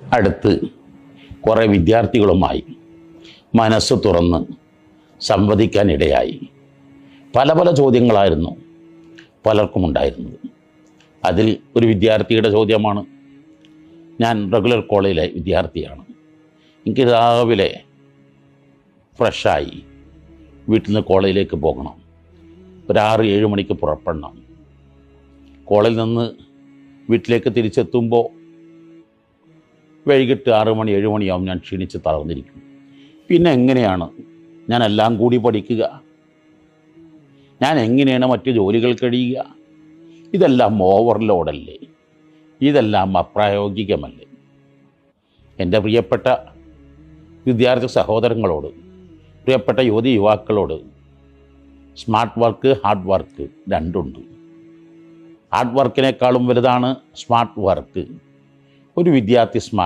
അടുത്ത് കുറേ വിദ്യാർത്ഥികളുമായി മനസ്സ് തുറന്ന് സംവദിക്കാനിടയായി. പല പല ചോദ്യങ്ങളായിരുന്നു പലർക്കും ഉണ്ടായിരുന്നത്. അതിൽ ഒരു വിദ്യാർത്ഥിയുടെ ചോദ്യമാണ്, ഞാൻ റെഗുലർ കോളേജിലെ വിദ്യാർത്ഥിയാണ്. എനിക്ക് രാവിലെ ഫ്രഷായി വീട്ടിൽ നിന്ന് കോളേജിലേക്ക് പോകണം. ഒരു 6-7 മണിക്ക് പുറപ്പെടണം. കോളേജിൽ നിന്ന് വീട്ടിലേക്ക് തിരിച്ചെത്തുമ്പോൾ വൈകിട്ട് 6 മണി 7 മണിയാവും. ഞാൻ ക്ഷീണിച്ച് തളർന്നിരിക്കും. പിന്നെ എങ്ങനെയാണ് ഞാൻ എല്ലാം കൂടി പഠിക്കുക? ഞാൻ എങ്ങനെയാണ് മറ്റു ജോലികൾ കഴിയുക? ഇതെല്ലാം ഓവർലോഡല്ലേ? ഇതെല്ലാം അപ്രായോഗികമല്ലേ? എൻ്റെ പ്രിയപ്പെട്ട വിദ്യാർത്ഥി സഹോദരങ്ങളോട്, പ്രിയപ്പെട്ട യുവതി യുവാക്കളോട്, സ്മാർട്ട് വർക്ക്, ഹാർഡ് വർക്ക് രണ്ടുണ്ട്. ഹാർഡ് വർക്കിനേക്കാളും വലുതാണ് സ്മാർട്ട് വർക്ക്. ഒരു വിദ്യാർത്ഥി